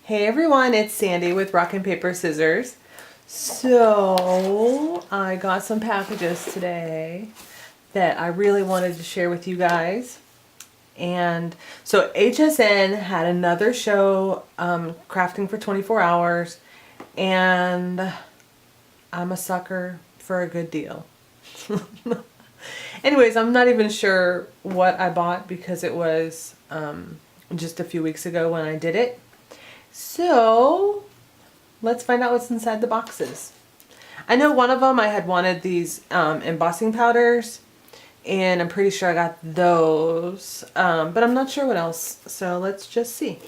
Hey everyone, it's Sandy with Rock and Paper Scissors. So I got some packages today that I really wanted to share with you guys. And so HSN had another show, Crafting for 24 Hours, and I'm a sucker for a good deal. Anyways, I'm not even sure what I bought because it was just a few weeks ago when I did it. So let's find out what's inside the boxes. I know one of them I had wanted these embossing powders, and I'm pretty sure I got those, but I'm not sure what else, so let's just see.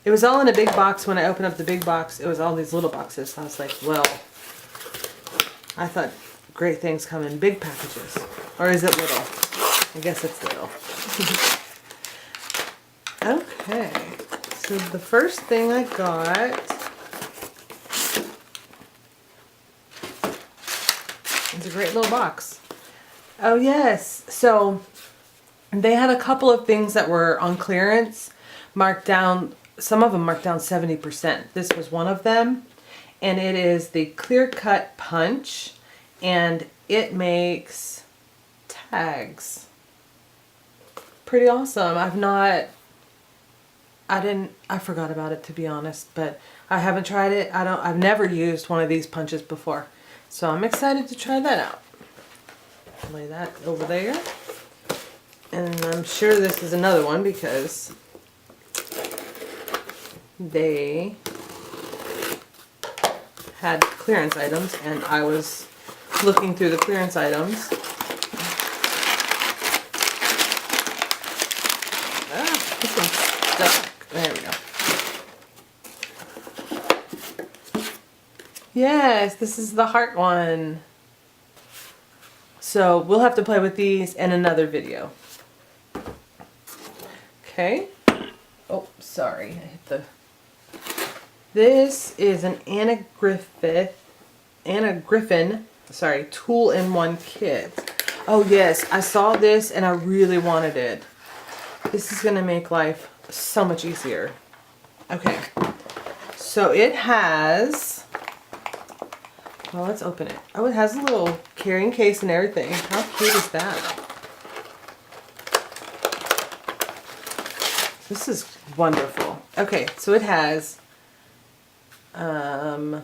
It was all in a big box. When I opened up the big box, it was all these little boxes. I was like, well, I thought great things come in big packages. Or is it little? I guess it's little. Okay, so the first thing I got is a great little box. Oh yes, so they had a couple of things that were on clearance, marked down. Some of them marked down 70%. This was one of them, and it is the Clear Cut Punch, and it makes tags. Pretty awesome. I forgot about it, to be honest, but I haven't tried it. I've never used one of these punches before, so I'm excited to try that out. Lay that over there, and I'm sure this is another one because they had clearance items, and I was looking through the clearance items. This one's stuck. There we go. Yes, this is the heart one. So we'll have to play with these in another video. Okay. Oh, sorry. I hit the... This is an Anna Griffin, tool-in-one kit. Oh yes, I saw this and I really wanted it. This is going to make life so much easier. Okay, so it has, well, let's open it. Oh, it has a little carrying case and everything. How cute is that? This is wonderful. Okay, so it has, does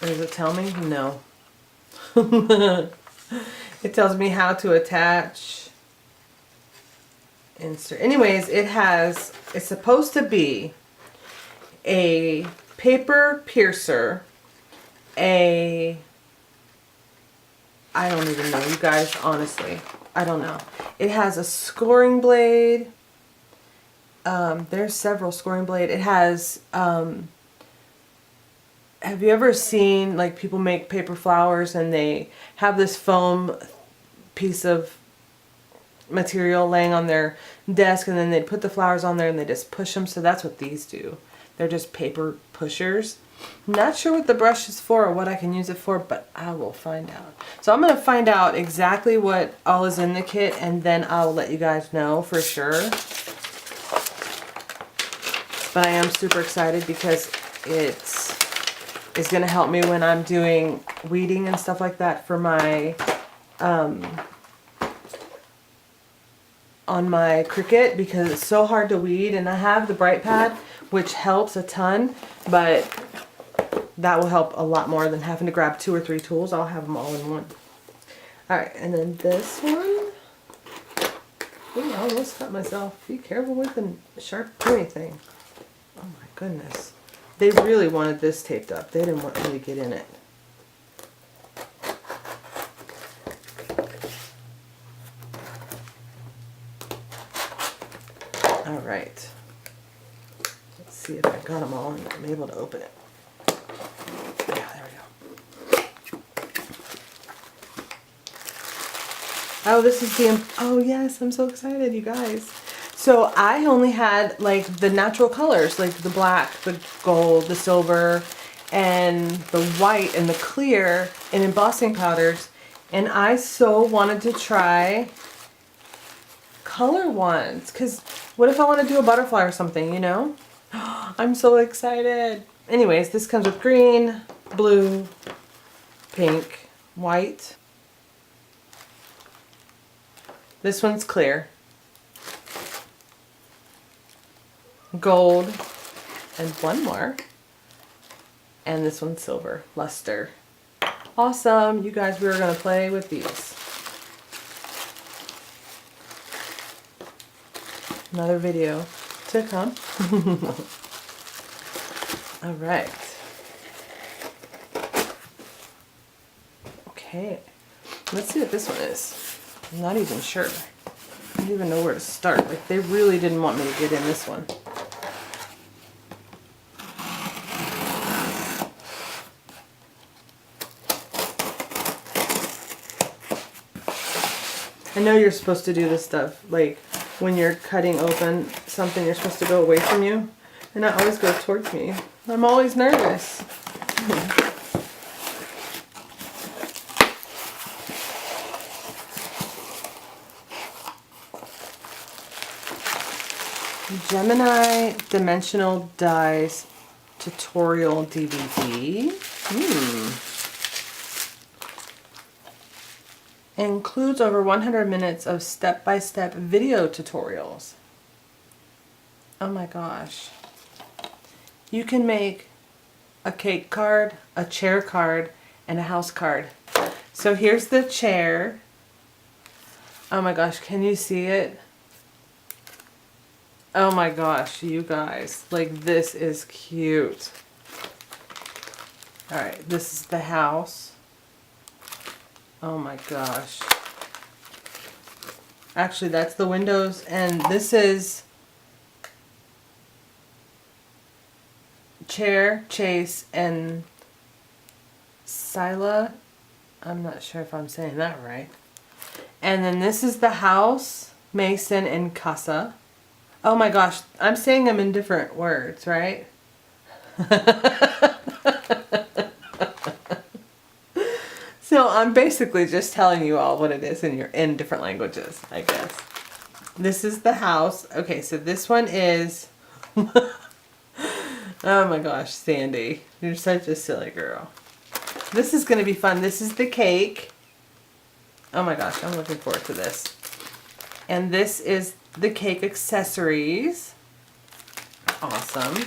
it tell me? No. It tells me how to attach, insert. Anyways, it's supposed to be a paper piercer, I don't even know, you guys, honestly. I don't know. It has a scoring blade. There's several scoring blade. It has, have you ever seen, like, people make paper flowers and they have this foam piece of material laying on their desk, and then they put the flowers on there and they just push them? So that's what these do. They're just paper pushers. Not sure what the brush is for or what I can use it for, but I will find out. So I'm going to find out exactly what all is in the kit, and then I'll let you guys know for sure. But I am super excited because it's going to help me when I'm doing weeding and stuff like that for my on my Cricut, because it's so hard to weed. And I have the bright pad, which helps a ton, but that will help a lot more than having to grab 2 or 3 tools. I'll have them all in one. Alright, and then this one. Ooh, I almost cut myself. Be careful with the sharp pointy thing. Oh my goodness. They really wanted this taped up. They didn't want me to get in it. Alright. Let's see if I got them all and I'm able to open it. Yeah, there we go. Oh, this is the... Oh yes, I'm so excited, you guys. So I only had like the natural colors, like the black, the gold, the silver, and the white and the clear in embossing powders. And I so wanted to try color ones. Because what if I want to do a butterfly or something, you know? I'm so excited. Anyways, this comes with green, blue, pink, white. This one's clear. Gold. And one more. And this one's silver, luster. Awesome. You guys, we are going to play with these. Another video to come. All right. Okay. Let's see what this one is. I'm not even sure. I don't even know where to start. Like, they really didn't want me to get in this one. I know you're supposed to do this stuff, like when you're cutting open something, you're supposed to go away from you, and it always goes towards me. I'm always nervous. Gemini Dimensional Dies Tutorial DVD. Includes over 100 minutes of step-by-step video tutorials. Oh my gosh. You can make a cake card, a chair card, and a house card. So here's the chair. Oh my gosh, can you see it? Oh my gosh, you guys. Like, this is cute. Alright, this is the house. Oh my gosh. Actually, that's the windows, and this is chair, chase, and Scylla. I'm not sure if I'm saying that right. And then this is the house, Mason, and Casa. Oh my gosh, I'm saying them in different words, right? So I'm basically just telling you all what it is in different languages, I guess. This is the house. Okay, so this one is... Oh my gosh, Sandy. You're such a silly girl. This is going to be fun. This is the cake. Oh my gosh, I'm looking forward to this. And this is the cake accessories. Awesome.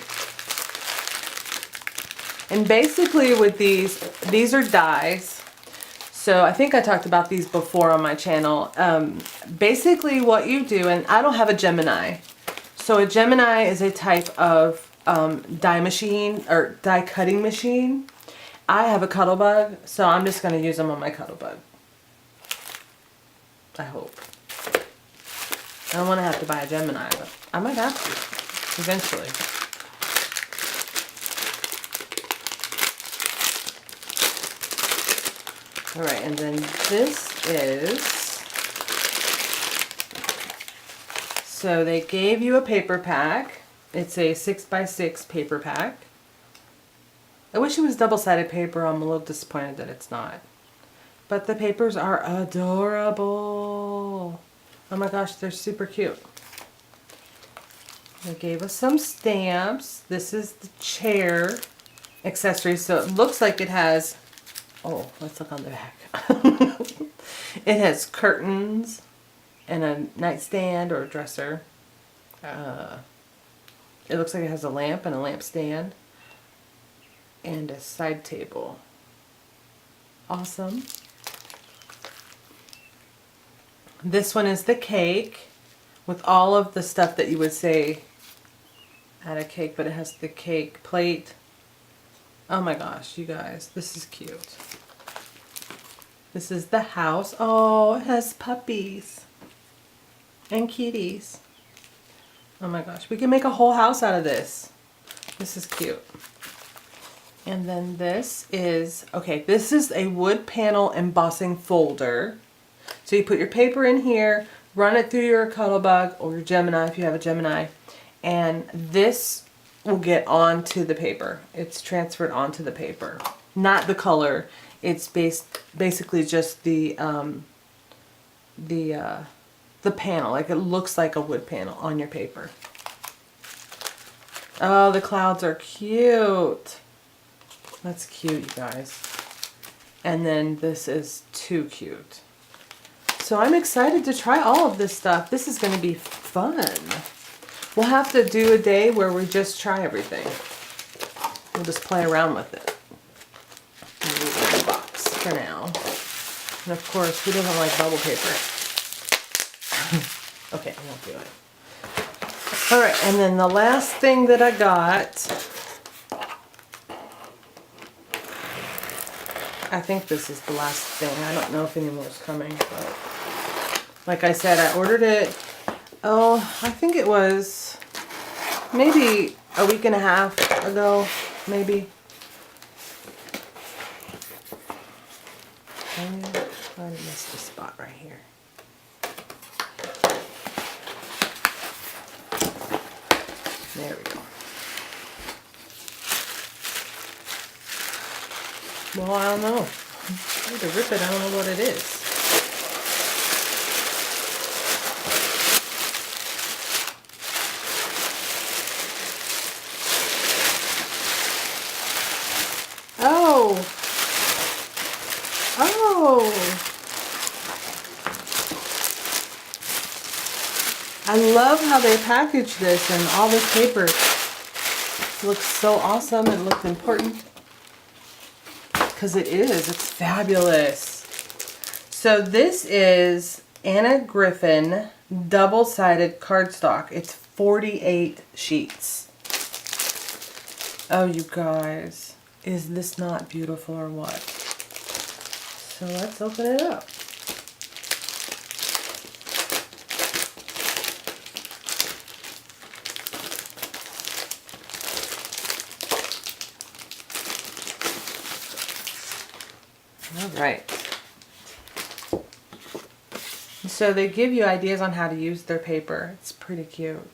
And basically with these are dies. So I think I talked about these before on my channel. Basically what you do, and I don't have a Gemini. So a Gemini is a type of die machine or die cutting machine. I have a Cuttlebug, so I'm just going to use them on my Cuttlebug. I hope. I don't want to have to buy a Gemini, but I might have to eventually. Alright, and then this is, so they gave you a paper pack. It's a 6x6 paper pack. I wish it was double-sided paper. I'm a little disappointed that it's not. But the papers are adorable. Oh my gosh, they're super cute. They gave us some stamps. This is the chair accessory, so it looks like it has... Oh, let's look on the back. It has curtains and a nightstand or a dresser. It looks like it has a lamp and a lamp stand and a side table. Awesome. This one is the cake with all of the stuff that you would say at a cake, but it has the cake plate. Oh my gosh, you guys, this is cute. This is the house. Oh, it has puppies and kitties. Oh my gosh, we can make a whole house out of this. This is cute. And then this is, okay, this is a wood panel embossing folder. So you put your paper in here, run it through your Cuttlebug or your Gemini if you have a Gemini, and this will get onto the paper. It's transferred onto the paper. Not the color. It's basically just the the panel. Like it looks like a wood panel on your paper. Oh, the clouds are cute. That's cute, you guys. And then this is too cute. So I'm excited to try all of this stuff. This is going to be fun. We'll have to do a day where we just try everything. We'll just play around with it. Leave it in the box for now. And of course, who doesn't like bubble paper? Okay, I won't do it. Alright, and then the last thing that I got, I think this is the last thing. I don't know if any more is coming, but like I said, I ordered it, oh, I think it was maybe a week and a half ago, maybe. I missed a spot right here. There we go. Well, I don't know. I need to rip it. I don't know what it is. Oh. Oh. I love how they package this, and all this paper looks so awesome. It looks important. Because it is. It's fabulous. So this is Anna Griffin double-sided cardstock. It's 48 sheets. Oh, you guys. Is this not beautiful or what? So let's open it up. Right. So they give you ideas on how to use their paper. It's pretty cute.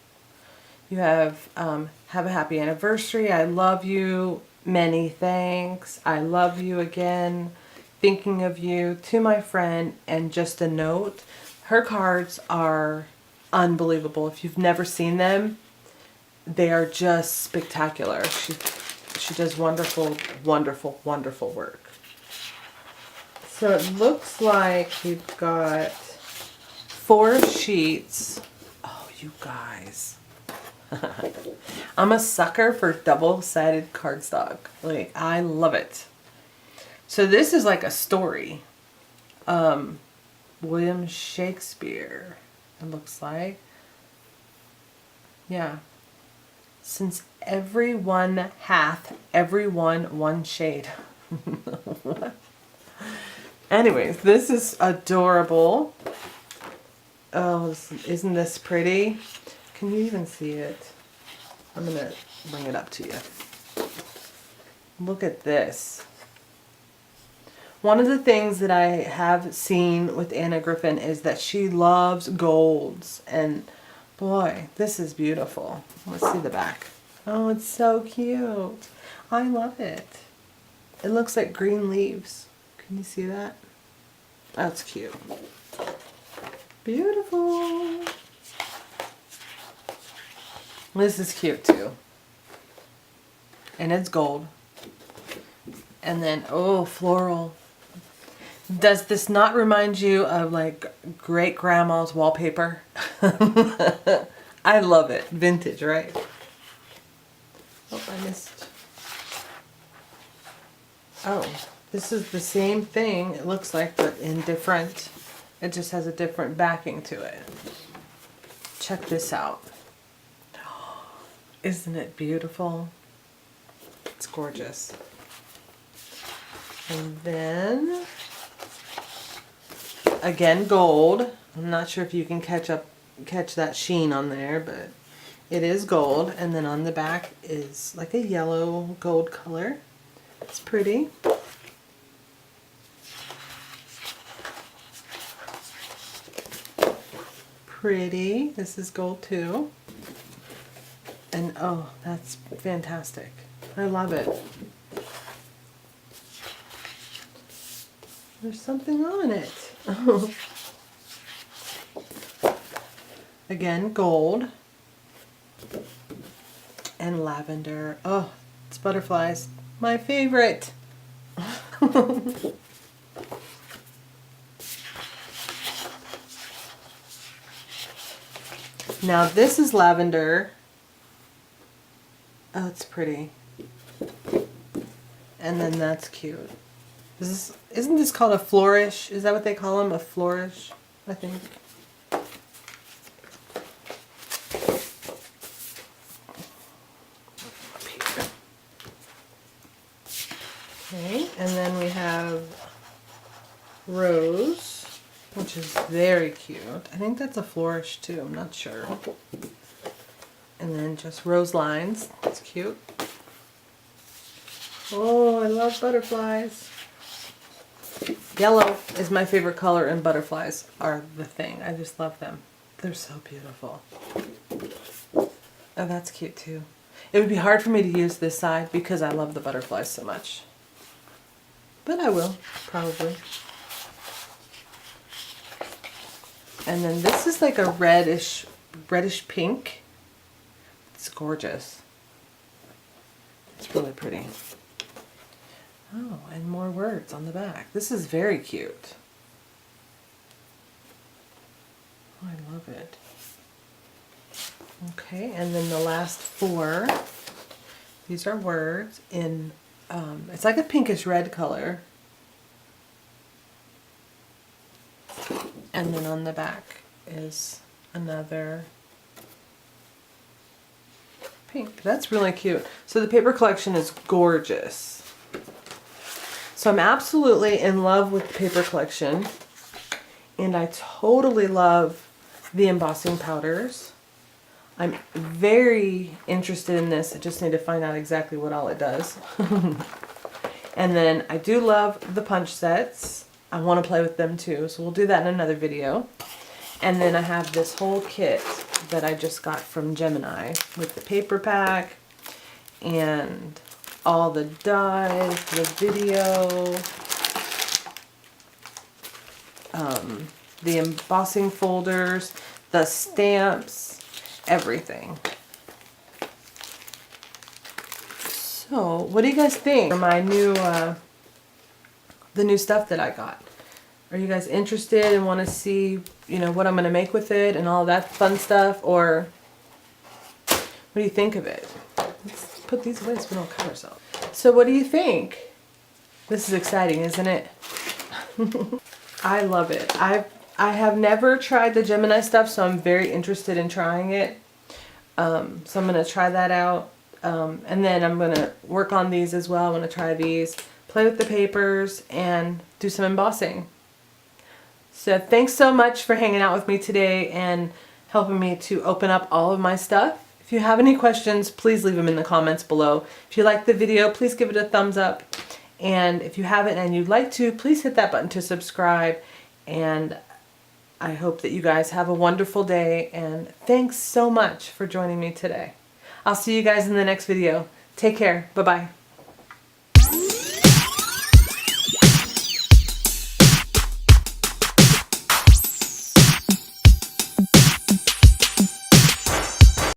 You have a happy anniversary. I love you. Many thanks. I love you again. Thinking of you. To my friend. And just a note. Her cards are unbelievable. If you've never seen them, they are just spectacular. She does wonderful, wonderful, wonderful work. So it looks like you've got 4 sheets. Oh, you guys. I'm a sucker for double-sided cardstock. Like, I love it. So this is like a story. William Shakespeare, it looks like. Yeah. Since everyone hath everyone one shade. What? Anyways, this is adorable. Oh, isn't this pretty? Can you even see it? I'm going to bring it up to you. Look at this. One of the things that I have seen with Anna Griffin is that she loves golds. And boy, this is beautiful. Let's see the back. Oh, it's so cute. I love it. It looks like green leaves. Can you see that? That's cute. Beautiful. This is cute too. And it's gold. And then, oh, floral. Does this not remind you of like great grandma's wallpaper? I love it. Vintage, right? Oh, I missed. Oh. This is the same thing, it looks like, but in different, it just has a different backing to it. Check this out. Isn't it beautiful? It's gorgeous. And then, again, gold. I'm not sure if you can catch that sheen on there, but it is gold. And then on the back is like a yellow gold color. It's pretty. Pretty. This is gold too. And oh, that's fantastic. I love it. There's something on it. Oh. Again, gold. And lavender. Oh, it's butterflies. My favorite. Now this is lavender. Oh, it's pretty. And then that's cute. Isn't this called a flourish? Is that what they call them? A flourish, I think. Okay, and then we have rose, which is very cute. I think that's a flourish too, I'm not sure. And then just rose lines, that's cute. Oh, I love butterflies. Yellow is my favorite color, and butterflies are the thing. I just love them. They're so beautiful. Oh, that's cute too. It would be hard for me to use this side because I love the butterflies so much. But I will, probably. And then this is like a reddish pink. It's gorgeous. It's really pretty. Oh, and more words on the back. This is very cute. Oh, I love it. Okay, and then the last 4. These are words in, it's like a pinkish red color. And then on the back is another pink. That's really cute. So the paper collection is gorgeous. So I'm absolutely in love with the paper collection, and I totally love the embossing powders. I'm very interested in this. I just need to find out exactly what all it does. And then I do love the punch sets. I want to play with them too, so we'll do that in another video. And then I have this whole kit that I just got from Gemini with the paper pack and all the dies, the video, the embossing folders, the stamps, everything. So, what do you guys think for my new, the new stuff that I got? Are you guys interested and want to see, you know, what I'm going to make with it and all that fun stuff? Or what do you think of it? Let's put these away so we don't cut ourselves. So what do you think? This is exciting, isn't it? I love it. I have never tried the Gemini stuff, so I'm very interested in trying it. So I'm going to try that out. And then I'm going to work on these as well. I'm going to try these, play with the papers, and do some embossing. So thanks so much for hanging out with me today and helping me to open up all of my stuff. If you have any questions, please leave them in the comments below. If you liked the video, please give it a thumbs up. And if you haven't and you'd like to, please hit that button to subscribe. And I hope that you guys have a wonderful day. And thanks so much for joining me today. I'll see you guys in the next video. Take care. Bye-bye.